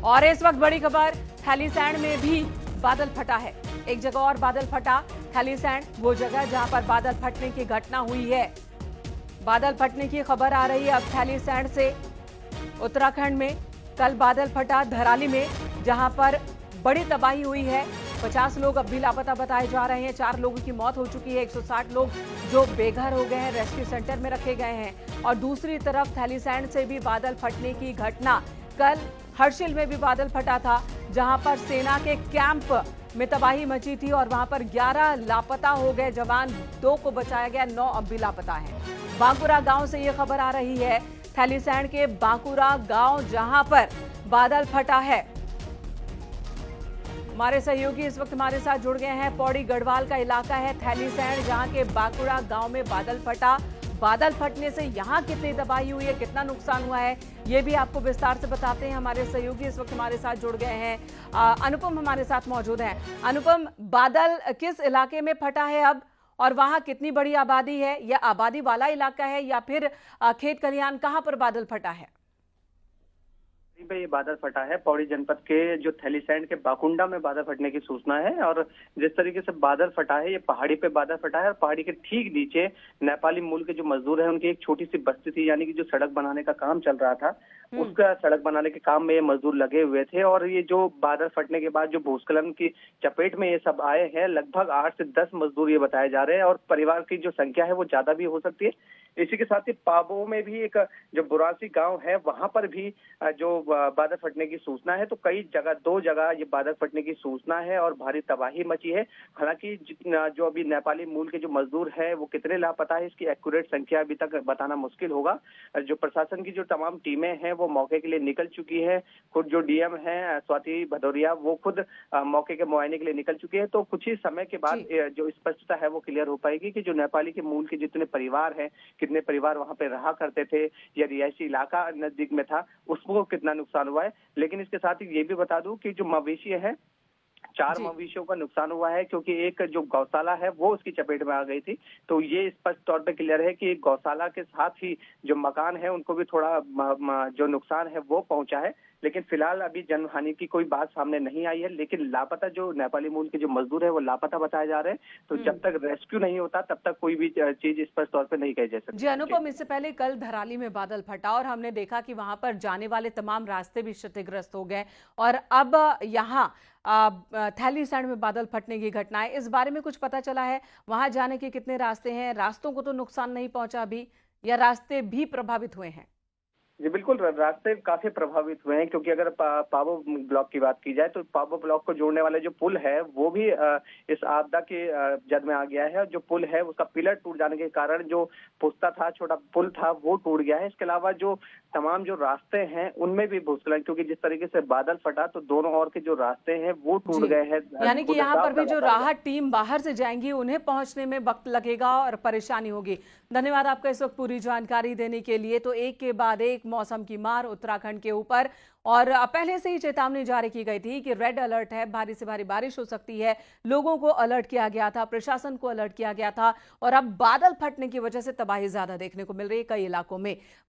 और इस वक्त बड़ी खबर, थैलीसैंण में भी बादल फटा है। एक जगह और बादल फटा। थैलीसैंण वो जगह जहां पर बादल फटने की घटना हुई है। बादल फटने की खबर आ रही है अब थैलीसैंण से। उत्तराखंड में कल बादल फटा धराली में, जहां पर बड़ी तबाही हुई है। 50 लोग अब भी लापता बताए जा रहे हैं। 4 लोगों की मौत हो चुकी है। 160 लोग जो बेघर हो गए हैं, रेस्क्यू सेंटर में रखे गए हैं। और दूसरी तरफ थैलीसैंण से भी बादल फटने की घटना। कल हर्षिल में भी बादल फटा था, जहां पर सेना के कैंप में तबाही मची थी और वहां पर 11 लापता हो गए जवान, 2 को बचाया गया, 9 अब भी लापता हैं। बांकुरा गांव से यह खबर आ रही है, थैलीसैंण के बांकुरा गांव जहां पर बादल फटा है। हमारे सहयोगी इस वक्त हमारे साथ जुड़ गए हैं। पौड़ी गढ़वाल का इलाका है थैलीसैंण, जहां के बांकुरा गांव में बादल फटा। बादल फटने से यहां कितनी तबाही हुई है, कितना नुकसान हुआ है, ये भी आपको विस्तार से बताते हैं। हमारे सहयोगी इस वक्त हमारे साथ जुड़ गए हैं। अनुपम हमारे साथ मौजूद हैं। अनुपम, बादल किस इलाके में फटा है अब, और वहां कितनी बड़ी आबादी है? या आबादी वाला इलाका है या फिर खेत खलिहान? कहां पर बादल फटा है? पे ये बादल फटा है पौड़ी जनपद के जो थैलीसैंण के बाकुंडा में बादल फटने की सूचना है। और जिस तरीके से बादल फटा है, ये पहाड़ी पे बादल फटा है और पहाड़ी के ठीक नीचे नेपाली मूल के जो मजदूर हैं, उनकी एक छोटी सी बस्ती थी, यानी कि जो सड़क बनाने का काम चल रहा था, उसका सड़क बनाने के काम में ये मजदूर लगे हुए थे। और ये जो बादल फटने के बाद जो भूस्खलन की चपेट में ये सब आए हैं, लगभग 8 से 10 मजदूर ये बताए जा रहे हैं। और परिवार की जो संख्या है वो ज्यादा भी हो सकती है। इसी के साथ ही पाबो में भी एक जो बुरासी गांव है, वहां पर भी जो बादल फटने की सूचना है। तो कई जगह, 2 जगह ये बादल फटने की सूचना है और भारी तबाही मची है। हालांकि जो अभी नेपाली मूल के जो मजदूर है वो कितने लापता है, इसकी एक्यूरेट संख्या अभी तक बताना मुश्किल होगा। जो प्रशासन की जो तमाम टीमें हैं वो मौके के लिए निकल चुकी है। खुद जो डीएम है स्वाति भदौरिया, वो खुद मौके के मुआयने के लिए निकल चुकी है। तो कुछ ही समय के बाद जो स्पष्टता है वो क्लियर हो पाएगी कि जो नेपाली के मूल के जितने परिवार हैं, कितने परिवार वहां पे रहा करते थे या रिहायशी इलाका नजदीक में था, उसको कितना नुकसान हुआ है। लेकिन इसके साथ ही ये भी बता दूं कि जो मवेशी है, 4 मवेशियों का नुकसान हुआ है, क्योंकि एक जो गौशाला है वो उसकी चपेट में आ गई थी। तो ये स्पष्ट तौर पे क्लियर है कि गौशाला के साथ ही जो मकान है उनको भी थोड़ा जो नुकसान है वो पहुंचा है। लेकिन फिलहाल अभी जनहानि की कोई बात सामने नहीं आई है। लेकिन लापता जो नेपाली मूल के जो मजदूर है वो लापता बताए जा रहे हैं। तो जब तक रेस्क्यू नहीं होता तब तक कोई भी चीज स्पष्ट तौर पे नहीं कही जा सकती। जी अनुपम, इससे पहले कल धराली में बादल फटा और हमने देखा कि वहां पर जाने वाले तमाम रास्ते भी क्षतिग्रस्त हो गए। और अब यहाँ थैलीसैंण में बादल फटने की घटना है। इस बारे में कुछ पता चला है? वहां जाने के कितने रास्ते हैं? रास्तों को तो नुकसान नहीं पहुंचा अभी, या रास्ते भी प्रभावित हुए हैं? जी बिल्कुल, रास्ते काफी प्रभावित हुए हैं, क्योंकि अगर पाबो ब्लॉक की बात की जाए तो पाबो ब्लॉक को जोड़ने वाले जो पुल है वो भी इस आपदा के जद में आ गया है। और जो पुल है उसका पिलर टूट जाने के कारण जो पुस्ता था, छोटा पुल था, वो टूट गया है। इसके अलावा जो तमाम जो रास्ते हैं उनमें भी भूस्खलन, क्योंकि जिस तरीके से बादल फटा तो दोनों ओर के जो रास्ते हैं वो टूट गए हैं। यानी कि यहाँ पर भी जो राहत टीम बाहर से जाएंगी, उन्हें पहुंचने में वक्त लगेगा और परेशानी होगी। धन्यवाद आपका इस वक्त पूरी जानकारी देने के लिए। तो एक के बाद एक मौसम की मार उत्तराखंड के ऊपर, और पहले से ही चेतावनी जारी की गई थी कि रेड अलर्ट है, भारी से भारी बारिश हो सकती है। लोगों को अलर्ट किया गया था, प्रशासन को अलर्ट किया गया था। और अब बादल फटने की वजह से तबाही ज्यादा देखने को मिल रही है कई इलाकों में।